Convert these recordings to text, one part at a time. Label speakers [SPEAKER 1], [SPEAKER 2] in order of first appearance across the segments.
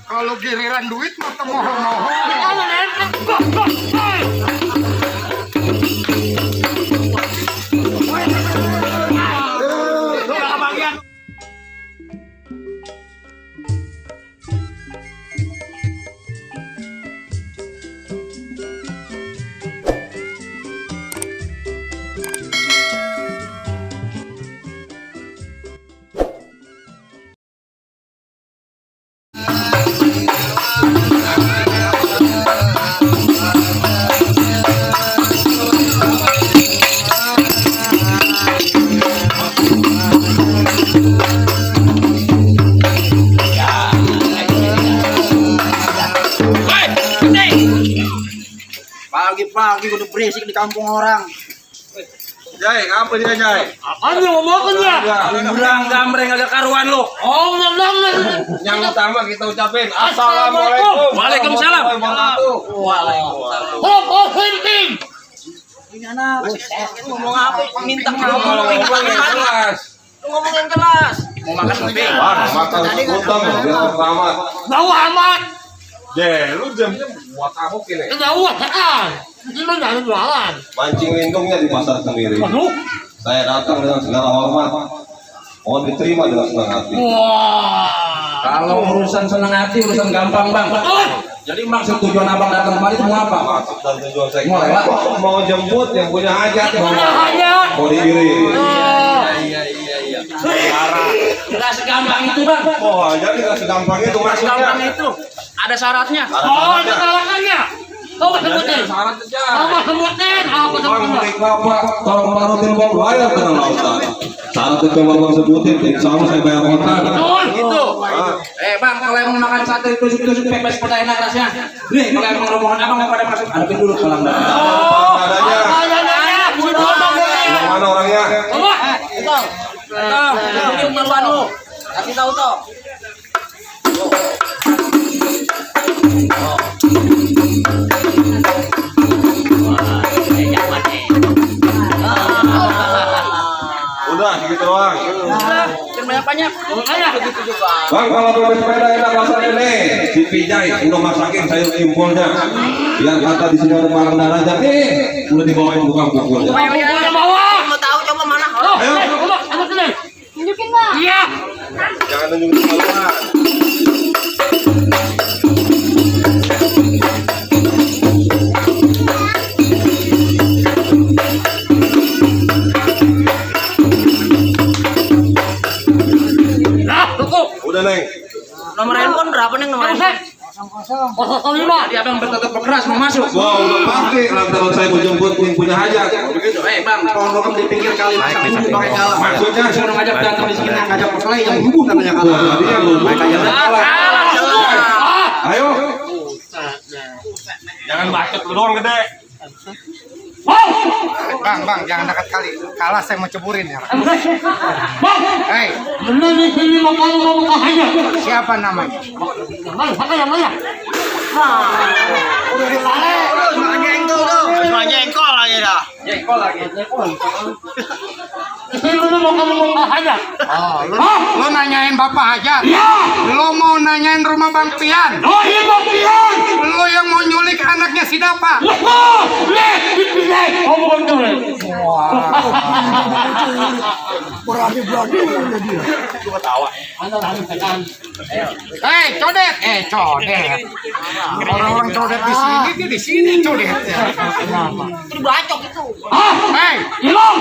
[SPEAKER 1] Kalau giliran duit mah temohon-mohon.
[SPEAKER 2] Pagi-pagi udah berisik di kampung orang.
[SPEAKER 3] Jai, apa dia Jai?
[SPEAKER 4] Apaan lu ngomongin ya?
[SPEAKER 3] Bilang gambreng agak karuan lu.
[SPEAKER 4] Oh, ngomong.
[SPEAKER 3] Yang utama kita ucapin Assalamualaikum.
[SPEAKER 4] Waalaikumsalam.
[SPEAKER 3] Waalaikumsalam.
[SPEAKER 4] Oh, penting.
[SPEAKER 2] Ini anak, ngomong apa? Minta
[SPEAKER 3] Ngomong yang kelas.
[SPEAKER 2] ngomong yang kelas.
[SPEAKER 3] Mau makan lebih? Makan utang biar selamat.
[SPEAKER 4] Jauh amat.
[SPEAKER 3] Jai, lu jamnya buat apa kini?
[SPEAKER 4] Jauh kan. Ini mah jangan jualan.
[SPEAKER 3] Mancing lindungnya di pasar sendiri.
[SPEAKER 4] Aduh.
[SPEAKER 3] Saya datang dengan segala hormat. Mohon diterima dengan senang hati.
[SPEAKER 4] Wah.
[SPEAKER 5] Kalau urusan senang hati, urusan gampang bang. Jadi maksud tujuan abang datang kemari itu mau apa?
[SPEAKER 3] Maksud dan tujuan saya
[SPEAKER 5] Mau lewat?
[SPEAKER 3] mau jemput yang punya hajat. Mau diiring.
[SPEAKER 5] Iya. Nggak segampang itu bang.
[SPEAKER 3] Oh, jadi nggak segampang itu
[SPEAKER 2] Gampang
[SPEAKER 3] maksudnya.
[SPEAKER 2] itu. Ada syaratnya.
[SPEAKER 4] Oh, itu kalahannya. Coba sebutin.
[SPEAKER 3] Syarat saja.
[SPEAKER 4] Coba sebutin. Apa
[SPEAKER 3] Bang,
[SPEAKER 4] sebutin?
[SPEAKER 3] beri bapak, tolong tarutin bang bayar dengan lautan. Syarat itu bang sebutin, insya Allah saya bayar kontan.
[SPEAKER 2] Gitu.
[SPEAKER 5] Bang, kalau yang mau makan sate tusuk-tusuk pepes pada enak rasanya. Nih, kalau yang mau rombongan abang mau pada masuk, hadapin dulu kolam dah.
[SPEAKER 3] Adanya. Yang mana orangnya?
[SPEAKER 4] Coba.
[SPEAKER 2] Itu. Ini kemaluan lu. Kasih tahu toh.
[SPEAKER 3] Udah, gitu doang.
[SPEAKER 2] Banyak-banyak. Begitu juga.
[SPEAKER 3] Bang, kalau beli sepeda enak rasanya nih. Si Pijai udah masakin sayur impulnya. Yang kata di sini ada barang darahnya nih, udah dibawain bukan pukulnya.
[SPEAKER 4] Pukulnya bawa.
[SPEAKER 2] Mau tahu coba mana?
[SPEAKER 4] Ayo, coba, anak sini.
[SPEAKER 6] Tunjukin bang.
[SPEAKER 4] Iya.
[SPEAKER 3] Jangan nunjukin kemaluan.
[SPEAKER 4] Nah, cukup.
[SPEAKER 3] Udah neng.
[SPEAKER 2] Nomor handphone berapa nih nomor handphone?
[SPEAKER 4] 005.
[SPEAKER 5] Jadi abang bertetap keras mau masuk.
[SPEAKER 3] Wah, udah pasti lantaran saya mau jemput yang punya hajat.
[SPEAKER 5] Begitu. Bang, tolong di pinggir kali. Pakai galah.
[SPEAKER 3] Maksudnya
[SPEAKER 5] Suruh ngajak berantem di sini, ngajak perkelahi yang bubuh namanya kalah.
[SPEAKER 3] wah, dia lu. Ayo. Jangan bacot lu doang gede.
[SPEAKER 1] Bang, jangan dekat kali. Kalah saya mau ceburin ya.
[SPEAKER 4] Bang,
[SPEAKER 1] Hei,
[SPEAKER 4] bener di sini makanya ngomong aja.
[SPEAKER 1] siapa namanya?
[SPEAKER 4] Yang mana?
[SPEAKER 2] Cuma jengkol aja dah.
[SPEAKER 5] Jengkol lagi.
[SPEAKER 4] Di sini lu mau ngomong aja.
[SPEAKER 1] Oh, lu nanyain Bapak Hajat.
[SPEAKER 4] Iya.
[SPEAKER 1] Lu mau nanyain rumah Bang Pian.
[SPEAKER 4] Oh iya Bang Pian.
[SPEAKER 1] Lu yang mau nyulik anaknya si Dapa.
[SPEAKER 4] Wah, nih, dipilih. Oh bukan tulis. Berani dia. Cuma tawa. Anak tekan.
[SPEAKER 1] Hei, codet. Codet. Orang-orang codet di sini, dia di sini codet.
[SPEAKER 2] Itu bacok itu.
[SPEAKER 1] Hei,
[SPEAKER 4] Ilong.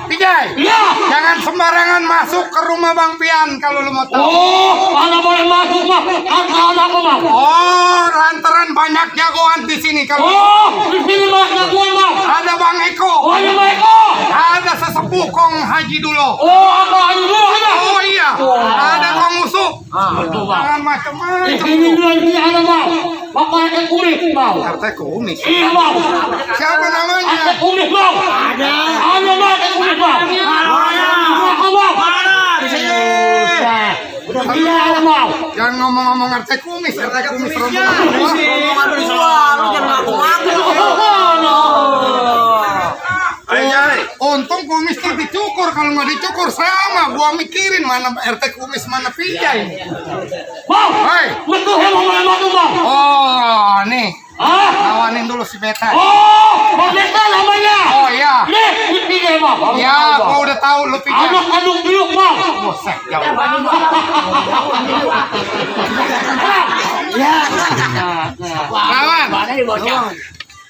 [SPEAKER 1] Pijai.
[SPEAKER 4] Iya.
[SPEAKER 1] Jangan sembarangan masuk ke rumah Bang Pian kalau lu mau tahu.
[SPEAKER 4] Oh, anak boleh masuk mah. Anakku mah.
[SPEAKER 1] Oh, lantaran banyak jagoan di sini kalau.
[SPEAKER 4] Oh, di sini masnya gue mah.
[SPEAKER 1] Ada Bang Eko.
[SPEAKER 4] Oh, ini Eko.
[SPEAKER 1] Ada sesepuh Kong Haji Dulo.
[SPEAKER 4] Oh, apa dulu aja.
[SPEAKER 1] Oh iya. Ada Kong Usuk.
[SPEAKER 4] Betul bang.
[SPEAKER 1] Jangan
[SPEAKER 4] Di
[SPEAKER 1] macam-macam.
[SPEAKER 4] sini juga ada bang. Bapak Eko kumis bang.
[SPEAKER 1] Partai Komunis.
[SPEAKER 4] Iya bang.
[SPEAKER 1] Siapa namanya?
[SPEAKER 4] Eko kumis bang. Ada bang Eko kumis bang. Ada bang.
[SPEAKER 2] Di sini.
[SPEAKER 4] Iya ada bang.
[SPEAKER 1] Jangan ngomong-ngomong RT Kumis. RT Kumis rombongan.
[SPEAKER 2] Ngomong dua, lu jangan ngaku
[SPEAKER 1] dong kumis tuh dicukur. Kalau nggak dicukur sama. Gua mikirin mana RT kumis mana Pijay.
[SPEAKER 4] Bang,
[SPEAKER 1] Hei.
[SPEAKER 4] betul emang tuh bang.
[SPEAKER 1] Oh nih.
[SPEAKER 4] Ah,
[SPEAKER 1] Lawanin dulu si Beta.
[SPEAKER 4] oh, Bang Beta namanya.
[SPEAKER 1] Oh iya.
[SPEAKER 4] Nih, ini bang.
[SPEAKER 1] Ya, gua udah tahu lu Pijay.
[SPEAKER 4] Anak kandung biuk bang.
[SPEAKER 1] Buset, jauh. Lawan.
[SPEAKER 2] Mana nih bocah?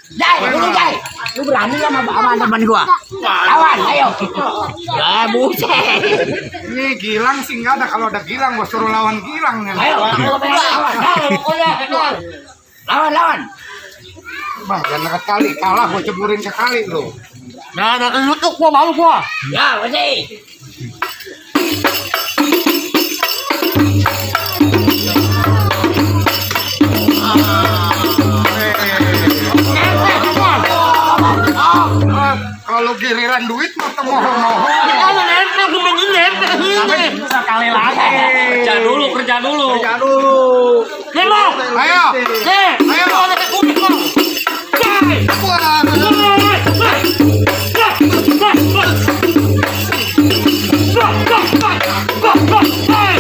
[SPEAKER 2] Jai, lu Jai. Lu berani sama teman gua? Lawan, ayo. Ya, buset.
[SPEAKER 1] Ini Gilang sih nggak ada. Kalau ada Gilang, gua suruh lawan Gilang nih.
[SPEAKER 2] Ayo, lawan.
[SPEAKER 1] Bah, jangan dekat kali. Kalah, gua ceburin ke kali lu.
[SPEAKER 4] Nah, ada YouTube gua malu gua.
[SPEAKER 2] Ya, masih.
[SPEAKER 1] Kalau giliran duit mah temohon-mohon.
[SPEAKER 4] Kalau nempel kemudian nempel sini.
[SPEAKER 1] Sekali lagi.
[SPEAKER 4] Kerja dulu. Nih bang.
[SPEAKER 1] Ayo.
[SPEAKER 4] Nih,
[SPEAKER 1] Ayo.
[SPEAKER 4] ada kumis bang. Jai.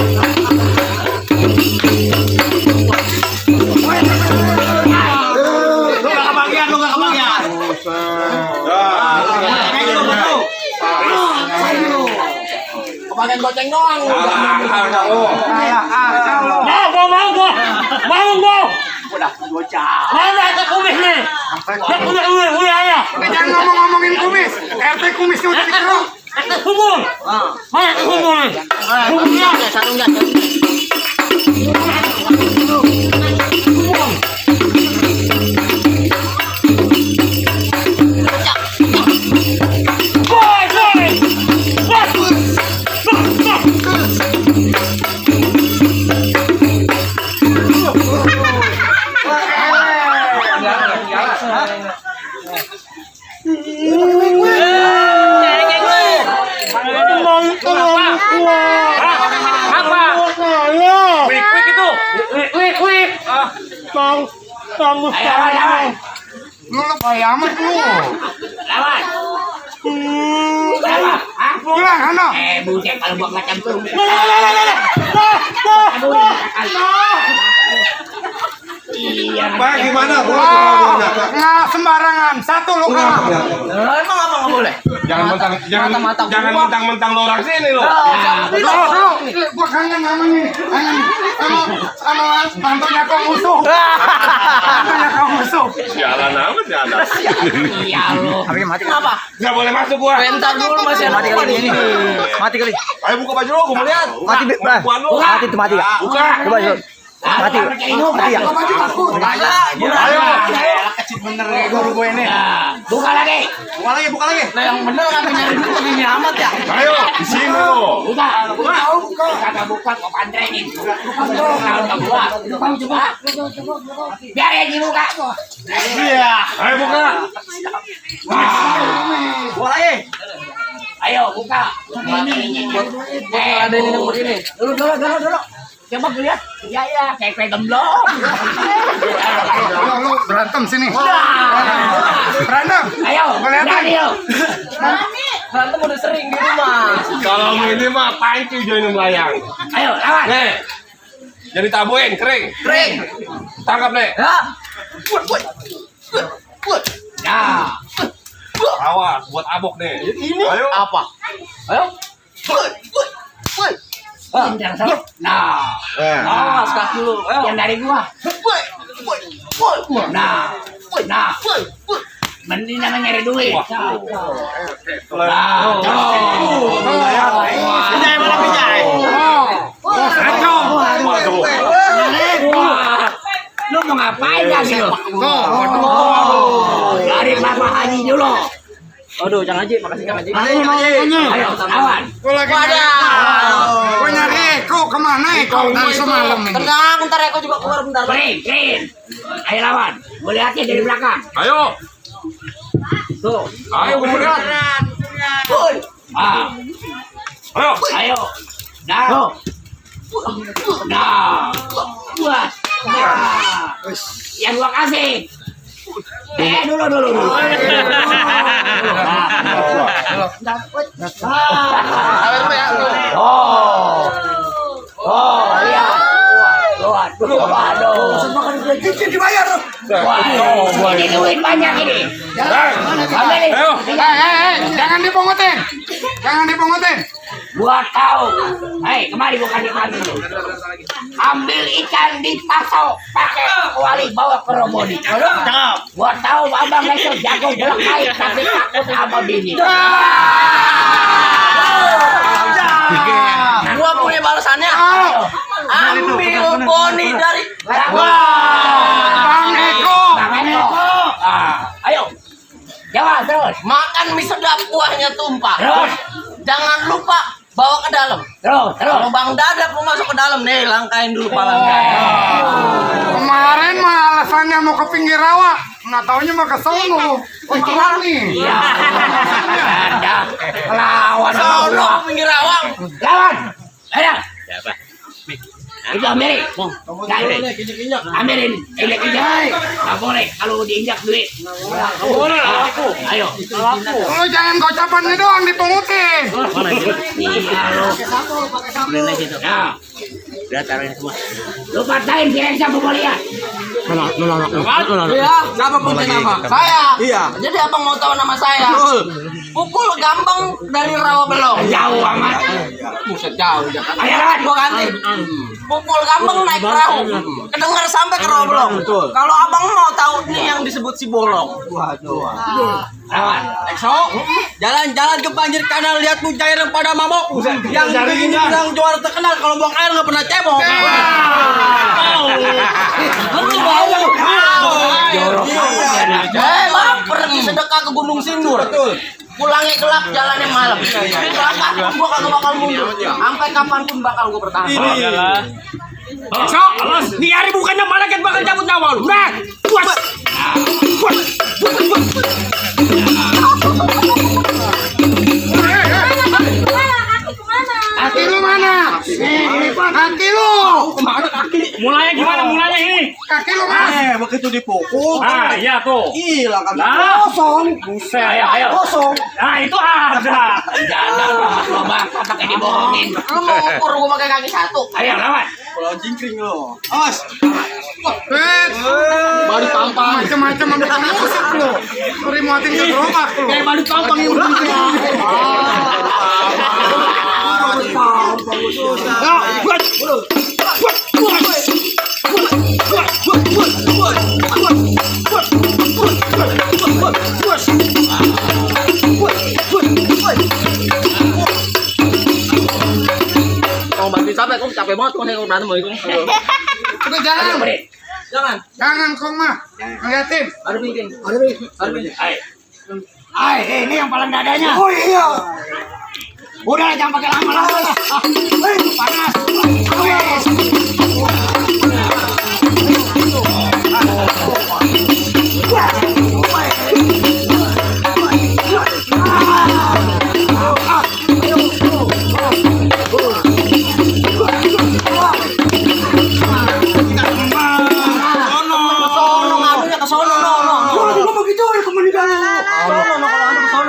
[SPEAKER 1] Wah.
[SPEAKER 2] Kebagian goceng doang.
[SPEAKER 4] Mau gua.
[SPEAKER 2] Udah bocah.
[SPEAKER 4] Mana ada kumis nih? Udah ayah.
[SPEAKER 1] Jangan ngomong-ngomongin kumis. RT kumisnya udah dikeruk.
[SPEAKER 4] Kubur. Mana kubur nih? Kuburnya.
[SPEAKER 2] Sarungnya.
[SPEAKER 1] Lu lebay amat lu.
[SPEAKER 2] Lawan.
[SPEAKER 1] Pulang, Hano.
[SPEAKER 2] Buset kalau buat macam tuh. Iya.
[SPEAKER 3] Pak gimana?
[SPEAKER 1] Oh, nggak sembarangan. Satu lu kalah.
[SPEAKER 2] Emang apa nggak boleh?
[SPEAKER 3] Jangan mentang-mentang lo orang sini lo.
[SPEAKER 1] Gua kangen sama nih. Sama bantunya kau musuh. Bantunya kau musuh.
[SPEAKER 3] Sialan amat ya anak.
[SPEAKER 2] Iya lo.
[SPEAKER 5] Kenapa?
[SPEAKER 3] Nggak boleh masuk gua.
[SPEAKER 2] Bentar dulu masih ada mati kali ini.
[SPEAKER 5] Mati kali.
[SPEAKER 3] Ayo buka baju lo, gua mau lihat.
[SPEAKER 5] Mati, Bang.
[SPEAKER 3] Kemampuan lo.
[SPEAKER 5] Mati tuh mati ya.
[SPEAKER 3] Buka.
[SPEAKER 5] Coba yuk. Mati. Mati ya.
[SPEAKER 3] Ayo.
[SPEAKER 1] Kecil bener nih guru gue ini.
[SPEAKER 2] Buka lagi.
[SPEAKER 3] Buka lagi.
[SPEAKER 2] Nah, yang bener kan nyari dulu begini amat ya.
[SPEAKER 3] Ayo, di sini lo.
[SPEAKER 2] Buka. Kagak buka kok pantrenin. Buka gua. Kamu coba. Biar ya dibuka.
[SPEAKER 3] Iya. Ayo buka.
[SPEAKER 2] Buka lagi. Ayo buka. Ada ini begini. Dulu. Coba lihat. Iya, kayak gemblong.
[SPEAKER 1] Lu berantem sini. Berantem.
[SPEAKER 2] Ayo,
[SPEAKER 1] Kelihatan.
[SPEAKER 2] ayo. Berantem udah sering di rumah.
[SPEAKER 3] Kalau ini mah panci join melayang.
[SPEAKER 2] Ayo, lawan.
[SPEAKER 3] Nih. Jadi tabuin, kering. Tangkap nih.
[SPEAKER 2] Ya. Nah.
[SPEAKER 3] Awas, buat abok nih.
[SPEAKER 2] Ini
[SPEAKER 3] Ayo.
[SPEAKER 2] apa? Ayo. Yang satu. Nah. Awas kaki lu. Yang dari gua. Nah. Mending namanya nyari duit.
[SPEAKER 5] Pijay mana Pijay?
[SPEAKER 1] Kacau.
[SPEAKER 3] Waduh.
[SPEAKER 2] Lu mau ngapain lagi lu?
[SPEAKER 1] Tuh.
[SPEAKER 2] Dari Bapak Haji dulu.
[SPEAKER 5] Aduh, Cang Haji, makasih Cang Haji.
[SPEAKER 2] Ayo, lawan.
[SPEAKER 1] Gue lagi gue nyari Eko kemana Eko dari semalam ini.
[SPEAKER 2] Tenang, ntar Eko juga keluar bentar. Green. Ayo lawan. Gue lihatnya dari belakang.
[SPEAKER 3] Ayo.
[SPEAKER 2] Tuh.
[SPEAKER 3] Ayo, gua mau lihat.
[SPEAKER 2] Ayo. Nah. Buat. Yang gua kasih. Dulu. Lihat. Waduh.
[SPEAKER 4] Cincin dibayar.
[SPEAKER 2] Waduh, ini duit banyak ini. Ambil.
[SPEAKER 1] Jangan dipungutin. Jangan dipungutin.
[SPEAKER 2] Gua tahu. Hei, kemari bukan diambil. Ambil ikan di pasau, pakai kuali bawa ke Roboni. Gua tahu abang itu jago belak air tapi takut sama bini.
[SPEAKER 6] Gua punya balasannya. Ambil boni dari
[SPEAKER 1] Bang Eko.
[SPEAKER 2] Ayo. Jawab terus.
[SPEAKER 6] makan mie sedap kuahnya tumpah.
[SPEAKER 2] Terus.
[SPEAKER 6] Jangan lupa bawa ke dalam.
[SPEAKER 2] Terus.
[SPEAKER 6] Kalau Bang Dadap mau masuk ke dalam nih, langkain dulu palangnya.
[SPEAKER 1] Kemarin mah alasannya mau ke pinggir rawa. Nggak taunya mah ke sono. Keluar nih.
[SPEAKER 2] Iya. Ada. Lawan.
[SPEAKER 6] Sono pinggir awang.
[SPEAKER 2] Lawan. Ayo. Itu ambil. Ambilin. Injak. Nggak boleh. Kalau diinjak duit. Boleh. Ayo.
[SPEAKER 1] Lu jangan gocapannya doang dipungutin.
[SPEAKER 2] Nah. Udah taruhin semua. Lu patahin piring sama mulia.
[SPEAKER 6] Iya, siapa punya nama? Saya.
[SPEAKER 4] Iya.
[SPEAKER 6] Jadi abang mau tahu nama saya? Pukul gampang dari rawa belong.
[SPEAKER 2] Jauh amat.
[SPEAKER 6] Buset jauh jangan.
[SPEAKER 2] Ayo lawan.
[SPEAKER 6] Gua ganti. Pukul gampang naik perahu. Kedengar sampai ke rawa belong. Kalau abang mau tahu nih yang disebut si bolong.
[SPEAKER 2] Lawan.
[SPEAKER 6] Exo, jalan-jalan ke banjir kanal lihat mujair yang pada mabok. Yang begini bilang juara terkenal kalau buang air nggak pernah cebok. Betul bau. Bang pergi sedekah ke Gunung Sindur. Pulangnya gelap, jalannya malam. Berangkat, gua kagak bakal mundur. Sampai kapanpun bakal gua bertahan.
[SPEAKER 2] Sok, nih hari bukannya malaikat bakal cabut nyawa lu. Nah, puas.
[SPEAKER 1] Kaki lu mana? Kaki lu.
[SPEAKER 7] Mulanya gimana mulanya ini?
[SPEAKER 1] Kaki lu mana?
[SPEAKER 4] Begitu dipukul.
[SPEAKER 7] Ah, iya tuh.
[SPEAKER 4] Hilang kan.
[SPEAKER 7] Nah,
[SPEAKER 4] Kosong.
[SPEAKER 7] buset. Ayo.
[SPEAKER 4] Kosong.
[SPEAKER 7] Nah, itu ada.
[SPEAKER 2] Jangan lo bangka pakai dibohongin.
[SPEAKER 6] Lu mau ukur gua pakai kaki satu.
[SPEAKER 2] Ayo lawan.
[SPEAKER 4] Kalau jingkring lo. Awas.
[SPEAKER 1] Baru tampang. Macam-macam ambil musik lu. Suri muatin ke gerobak lu.
[SPEAKER 4] Kayak baru tampang yang ujungnya.
[SPEAKER 6] Mau bantu sampai aku capek banget kok nengok berantem sama Ikung.
[SPEAKER 1] Udah jangan.
[SPEAKER 6] Jangan.
[SPEAKER 1] Jangan kong mah. Ngeliatin.
[SPEAKER 6] Ada pinggir. Ada pinggir.
[SPEAKER 2] Ini yang paling dadanya.
[SPEAKER 4] Oh iya.
[SPEAKER 2] Udah jangan pakai lama-lama. Panas.
[SPEAKER 6] Sono ngadunya ke sono
[SPEAKER 4] Kalau begitu ya kembali dulu.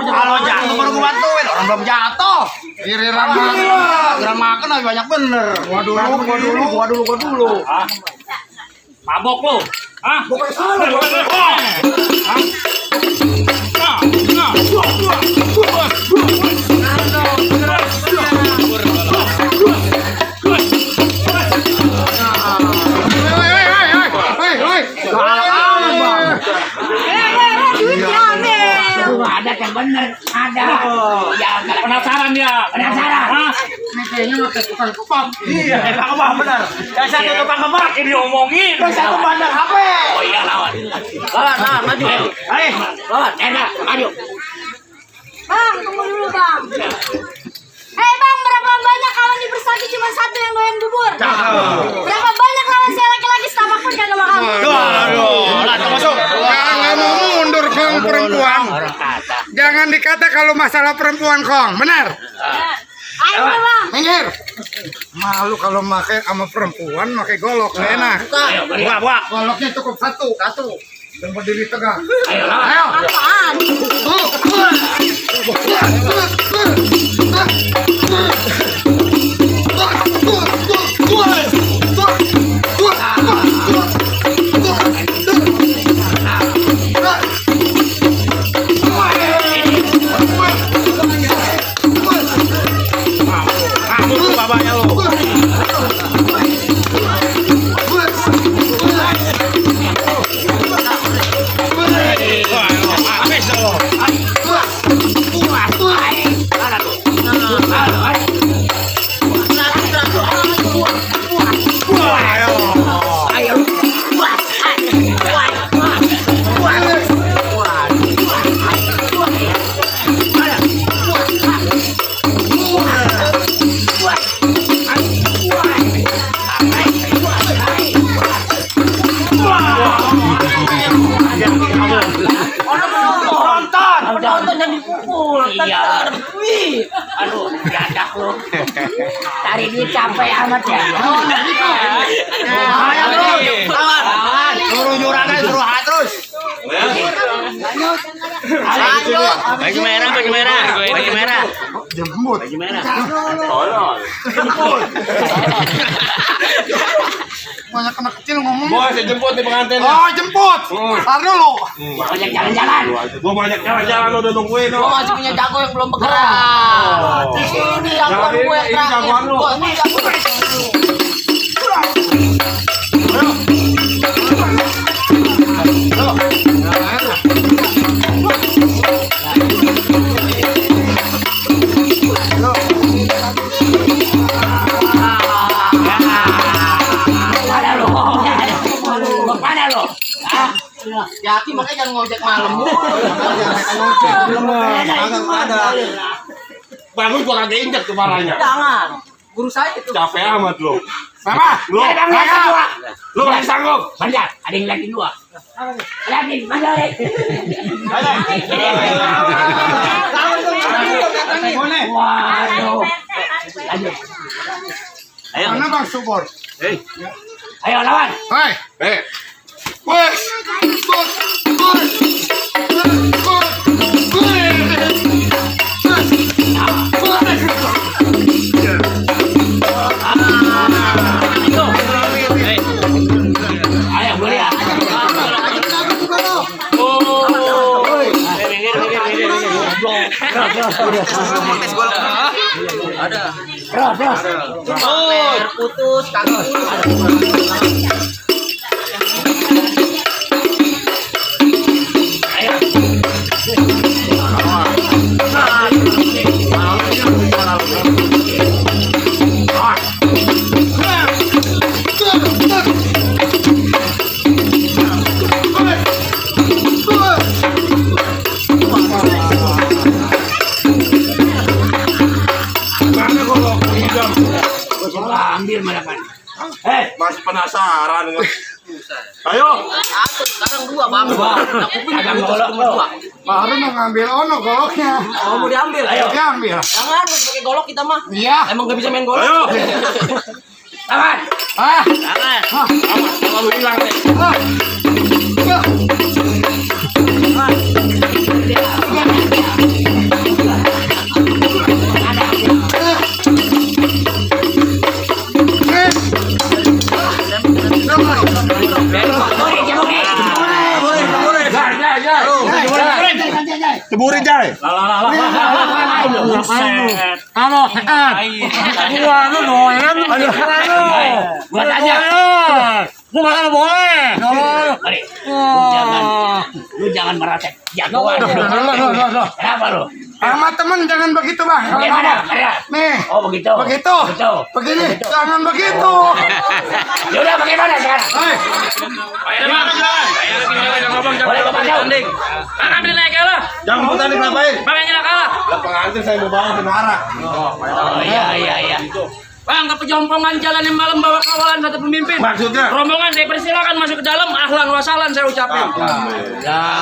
[SPEAKER 1] Kalau jatuh baru gua bantuin. Orang belum jatuh. Giliran makan lagi banyak bener. Gua dulu.
[SPEAKER 7] Mabok lu. Hah?
[SPEAKER 4] Bukan salah.
[SPEAKER 2] Ada yang bener, ada. Ya,
[SPEAKER 7] Penasaran dia.
[SPEAKER 2] penasaran.
[SPEAKER 7] Hah?
[SPEAKER 1] Ini kayaknya pakai tukang kebab.
[SPEAKER 7] Iya, tukang benar. Dasar tukang kebab ini diomongin.
[SPEAKER 4] Satu bandar HP.
[SPEAKER 2] Oh iya lawan.
[SPEAKER 6] Lawan, maju.
[SPEAKER 2] Ayo, lawan. Enak, maju.
[SPEAKER 8] Bang, tunggu dulu bang. Bang, berapa banyak kawan di Bersatu cuma satu yang doyan bubur? Berapa banyak lawan saya laki-laki setapak pun kagak makan?
[SPEAKER 1] Nggak mau mundur kong perempuan. Jangan dikata kalau masalah perempuan kong. Benar?
[SPEAKER 8] Ayo bang.
[SPEAKER 1] Minggir. Malu kalau pakai sama perempuan pakai golok nggak enak.
[SPEAKER 7] Buah.
[SPEAKER 1] Goloknya cukup satu. Dan berdiri tegak.
[SPEAKER 2] Ayo lawan.
[SPEAKER 1] Ayo.
[SPEAKER 8] Apaan?
[SPEAKER 6] Penontonnya dipukul.
[SPEAKER 2] Iya. Aduh, jadak lu. Cari duit capek amat ya.
[SPEAKER 1] Suruh juragan, suruh terus.
[SPEAKER 7] Baju merah, baju merah, baju merah.
[SPEAKER 1] Jemput.
[SPEAKER 7] Baju merah.
[SPEAKER 1] Jemput. Banyak anak kecil ngomong.
[SPEAKER 3] Gua saya jemput di pengantin.
[SPEAKER 1] Oh, jemput. Tar dulu.
[SPEAKER 2] Banyak jalan-jalan.
[SPEAKER 3] Gua banyak jalan-jalan udah nungguin.
[SPEAKER 6] Gua masih punya jago yang belum bergerak. Di sini jagoan gue yang
[SPEAKER 3] Ini
[SPEAKER 6] terakhir.
[SPEAKER 3] jagoan lu.
[SPEAKER 6] Gua ini jagoan.
[SPEAKER 2] Mana lu? Mana lu? Hah?
[SPEAKER 6] Yaki makanya jangan ngojek malam mulu.
[SPEAKER 3] Bagus gua kagak injek kepalanya.
[SPEAKER 6] Jangan. Guru saya itu.
[SPEAKER 3] Capek amat lu.
[SPEAKER 1] Apa?
[SPEAKER 3] Lu, lu masih sanggup.
[SPEAKER 2] Banyak, ada yang lagi dua. Lagi, mana lagi? Waduh. Lanjut. Ayo,
[SPEAKER 1] Mana Bang Subur?
[SPEAKER 2] ayo lawan.
[SPEAKER 1] Hei. Wes.
[SPEAKER 2] Ayo, boleh ya. Terus.
[SPEAKER 6] Putus kagak.
[SPEAKER 2] Ambil malah kan.
[SPEAKER 3] Masih penasaran dengan. Ayo.
[SPEAKER 6] Satu, sekarang dua bang. Nah, kuping
[SPEAKER 2] Agak
[SPEAKER 6] putus
[SPEAKER 2] golok
[SPEAKER 6] sama dua.
[SPEAKER 1] Baru mau ngambil ono goloknya.
[SPEAKER 6] Oh, mau diambil. Ayo.
[SPEAKER 1] Diambil.
[SPEAKER 6] Jangan pakai golok kita mah.
[SPEAKER 1] Iya.
[SPEAKER 6] Emang gak bisa main golok.
[SPEAKER 3] Ayo.
[SPEAKER 2] Lawan.
[SPEAKER 1] Ah.
[SPEAKER 3] Awas, kalau lu hilang deh. Ceburin Jai.
[SPEAKER 1] Halo, gua lu doyan.
[SPEAKER 2] Buat aja.
[SPEAKER 1] Gua makan boleh.
[SPEAKER 2] Mari. Lu jangan merasa jagoan. Kenapa lu?
[SPEAKER 1] Sama temen jangan begitu, Bang.
[SPEAKER 2] Bagaimana?
[SPEAKER 1] Nih.
[SPEAKER 2] Oh, begitu.
[SPEAKER 1] Begitu.
[SPEAKER 2] Begitu.
[SPEAKER 1] Begini, jangan begitu.
[SPEAKER 2] Ya udah bagaimana sekarang?
[SPEAKER 1] Hei.
[SPEAKER 2] Boleh Bapak jauh.
[SPEAKER 7] Ambil naik kalah.
[SPEAKER 3] Jangan putar ngapain?
[SPEAKER 7] Makanya kalah.
[SPEAKER 3] Lah pengantin saya mau bawa menara.
[SPEAKER 2] Oh iya.
[SPEAKER 7] Bang, kepejompongan jalan yang malam bawa kawalan kata pemimpin.
[SPEAKER 3] Maksudnya?
[SPEAKER 7] Rombongan saya persilakan masuk ke dalam. Ahlan wasalan saya ucapin.
[SPEAKER 2] Lah,